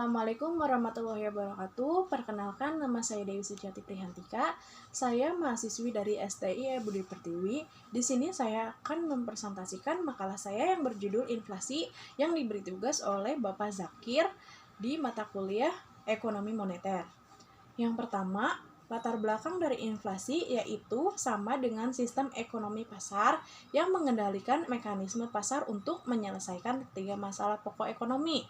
Assalamualaikum warahmatullahi wabarakatuh. Perkenalkan, nama saya Dewi Sujati Prihantika. Saya mahasiswi dari STI Budi Pertiwi. Di sini saya akan mempresentasikan makalah saya yang berjudul Inflasi yang diberi tugas oleh Bapak Zakir di mata kuliah Ekonomi Moneter. Yang pertama, latar belakang dari inflasi yaitu sama dengan sistem ekonomi pasar yang mengendalikan mekanisme pasar untuk menyelesaikan tiga masalah pokok ekonomi.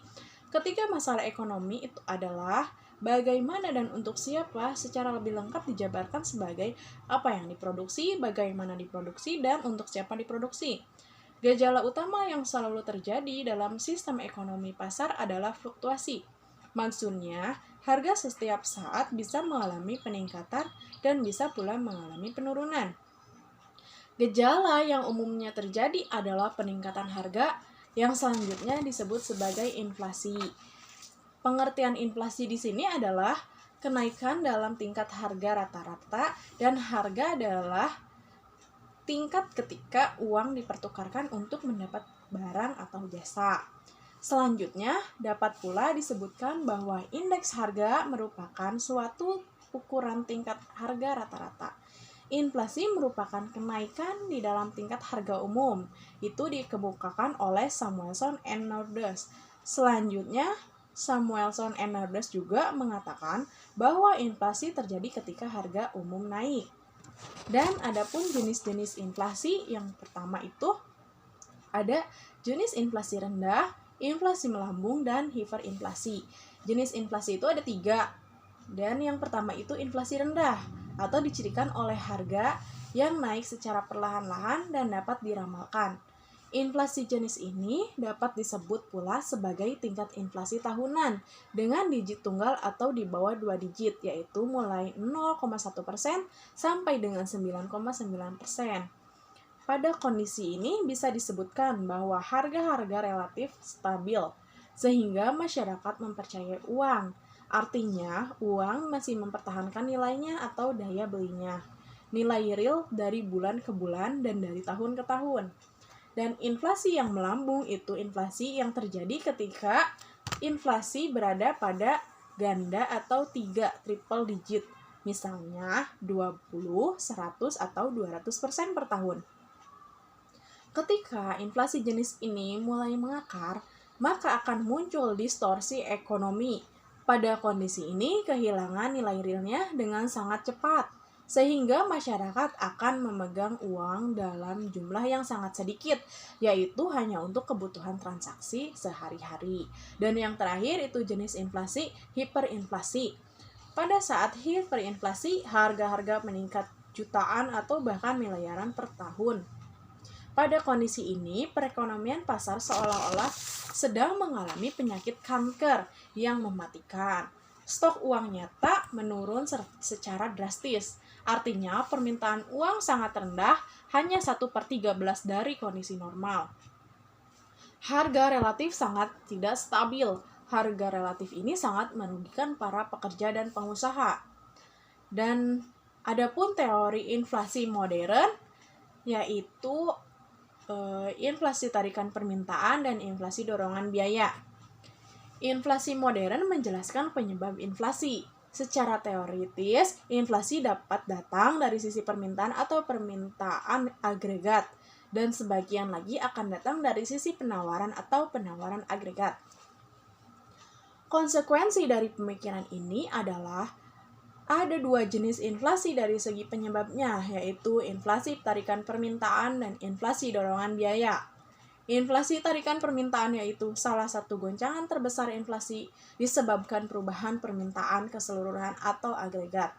Ketiga masalah ekonomi itu adalah bagaimana dan untuk siapa secara lebih lengkap dijabarkan sebagai apa yang diproduksi, bagaimana diproduksi, dan untuk siapa diproduksi. Gejala utama yang selalu terjadi dalam sistem ekonomi pasar adalah fluktuasi. Maksudnya, harga setiap saat bisa mengalami peningkatan dan bisa pula mengalami penurunan. Gejala yang umumnya terjadi adalah peningkatan harga yang selanjutnya disebut sebagai inflasi. Pengertian inflasi di sini adalah kenaikan dalam tingkat harga rata-rata dan harga adalah tingkat ketika uang dipertukarkan untuk mendapat barang atau jasa. Selanjutnya, dapat pula disebutkan bahwa indeks harga merupakan suatu ukuran tingkat harga rata-rata. Inflasi merupakan kenaikan di dalam tingkat harga umum. Itu dikemukakan oleh Samuelson and Nordes. Selanjutnya, Samuelson and Nordes juga mengatakan bahwa inflasi terjadi ketika harga umum naik. Dan adapun jenis-jenis inflasi, yang pertama itu ada jenis inflasi rendah, inflasi melambung, dan hiperinflasi. Jenis inflasi itu ada 3. Dan yang pertama itu inflasi rendah, atau dicirikan oleh harga yang naik secara perlahan-lahan dan dapat diramalkan. Inflasi jenis ini dapat disebut pula sebagai tingkat inflasi tahunan dengan digit tunggal atau di bawah 2 digit, yaitu mulai 0,1% sampai dengan 9,9%. Pada kondisi ini bisa disebutkan bahwa harga-harga relatif stabil, sehingga masyarakat mempercayai uang. Artinya, uang masih mempertahankan nilainya atau daya belinya. Nilai real dari bulan ke bulan dan dari tahun ke tahun. Dan inflasi yang melambung itu inflasi yang terjadi ketika inflasi berada pada ganda atau 3 triple digit. Misalnya 20, 100, atau 200% per tahun. Ketika inflasi jenis ini mulai mengakar, maka akan muncul distorsi ekonomi. Pada kondisi ini, kehilangan nilai realnya dengan sangat cepat, sehingga masyarakat akan memegang uang dalam jumlah yang sangat sedikit, yaitu hanya untuk kebutuhan transaksi sehari-hari. Dan yang terakhir itu jenis inflasi hiperinflasi. Pada saat hiperinflasi, harga-harga meningkat jutaan atau bahkan miliaran per tahun. Pada kondisi ini, perekonomian pasar seolah-olah sedang mengalami penyakit kanker yang mematikan. Stok uang nyata menurun secara drastis. Artinya, permintaan uang sangat rendah, hanya 1/13 dari kondisi normal. Harga relatif sangat tidak stabil. Harga relatif ini sangat merugikan para pekerja dan pengusaha. Dan adapun teori inflasi modern, yaitu inflasi tarikan permintaan dan inflasi dorongan biaya. Inflasi modern menjelaskan penyebab inflasi. Secara teoritis, inflasi dapat datang dari sisi permintaan atau permintaan agregat, dan sebagian lagi akan datang dari sisi penawaran atau penawaran agregat. Konsekuensi dari pemikiran ini adalah ada 2 jenis inflasi dari segi penyebabnya, yaitu inflasi tarikan permintaan dan inflasi dorongan biaya. Inflasi tarikan permintaan yaitu salah satu goncangan terbesar inflasi disebabkan perubahan permintaan keseluruhan atau agregat.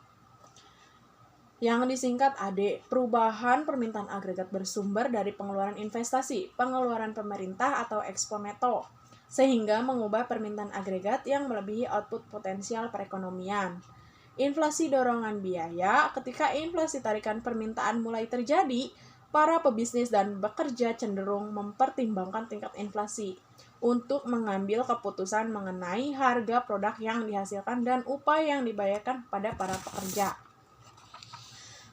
Yang disingkat AD, perubahan permintaan agregat bersumber dari pengeluaran investasi, pengeluaran pemerintah atau ekspor neto, sehingga mengubah permintaan agregat yang melebihi output potensial perekonomian. Inflasi dorongan biaya, ketika inflasi tarikan permintaan mulai terjadi, para pebisnis dan bekerja cenderung mempertimbangkan tingkat inflasi untuk mengambil keputusan mengenai harga produk yang dihasilkan dan upah yang dibayarkan pada para pekerja.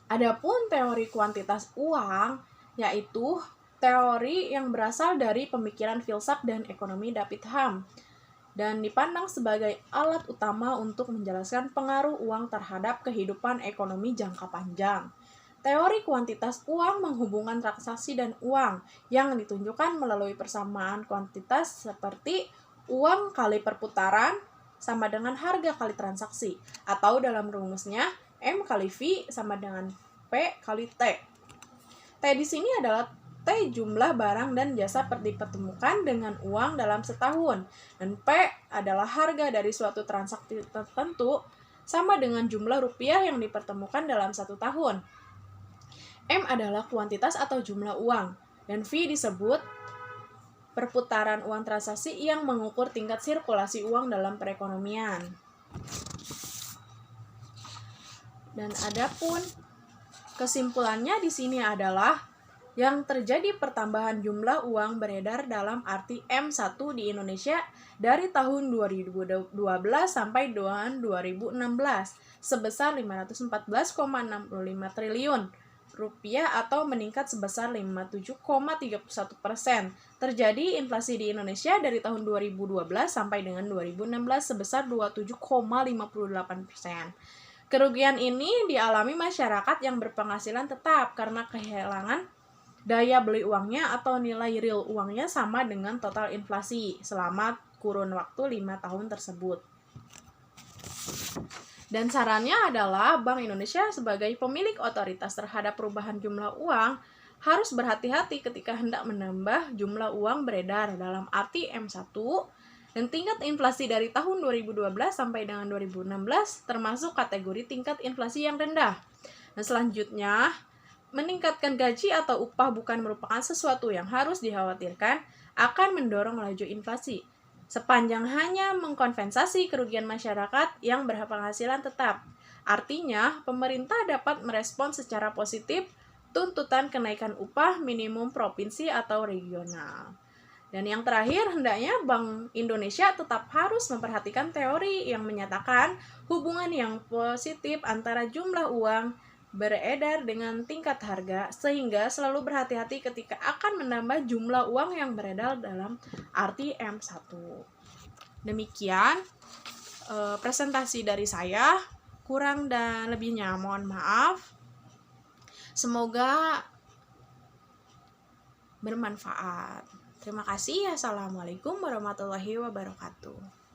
Adapun teori kuantitas uang, yaitu teori yang berasal dari pemikiran filsaf dan ekonomi David Hume. dan dipandang sebagai alat utama untuk menjelaskan pengaruh uang terhadap kehidupan ekonomi jangka panjang. Teori kuantitas uang menghubungkan transaksi dan uang yang ditunjukkan melalui persamaan kuantitas seperti uang kali perputaran sama dengan harga kali transaksi, atau dalam rumusnya M kali V sama dengan P kali T. T di sini adalah T jumlah barang dan jasa dipertemukan dengan uang dalam setahun, dan P adalah harga dari suatu transaksi tertentu sama dengan jumlah rupiah yang dipertemukan dalam satu tahun. M adalah kuantitas atau jumlah uang, dan V disebut perputaran uang transaksi yang mengukur tingkat sirkulasi uang dalam perekonomian. Dan adapun kesimpulannya di sini adalah yang terjadi pertambahan jumlah uang beredar dalam arti M1 di Indonesia dari tahun 2012 sampai tahun 2016 sebesar 514,65 triliun rupiah atau meningkat sebesar 57,31%. Terjadi inflasi di Indonesia dari tahun 2012 sampai dengan 2016 sebesar 27,58%. Kerugian ini dialami masyarakat yang berpenghasilan tetap karena kehilangan daya beli uangnya atau nilai real uangnya sama dengan total inflasi selama kurun waktu 5 tahun tersebut. Dan sarannya adalah Bank Indonesia sebagai pemilik otoritas terhadap perubahan jumlah uang harus berhati-hati ketika hendak menambah jumlah uang beredar dalam arti M1 dan tingkat inflasi dari tahun 2012 sampai dengan 2016 termasuk kategori tingkat inflasi yang rendah. Dan selanjutnya, meningkatkan gaji atau upah bukan merupakan sesuatu yang harus dikhawatirkan akan mendorong laju inflasi, sepanjang hanya mengkompensasi kerugian masyarakat yang berpenghasilan tetap. Artinya, pemerintah dapat merespon secara positif tuntutan kenaikan upah minimum provinsi atau regional. Dan yang terakhir, hendaknya Bank Indonesia tetap harus memperhatikan teori yang menyatakan hubungan yang positif antara jumlah uang beredar dengan tingkat harga, sehingga selalu berhati-hati ketika akan menambah jumlah uang yang beredar dalam arti M1. Demikian presentasi dari saya, kurang dan lebihnya mohon maaf. Semoga bermanfaat. Terima kasih. Assalamualaikum warahmatullahi wabarakatuh.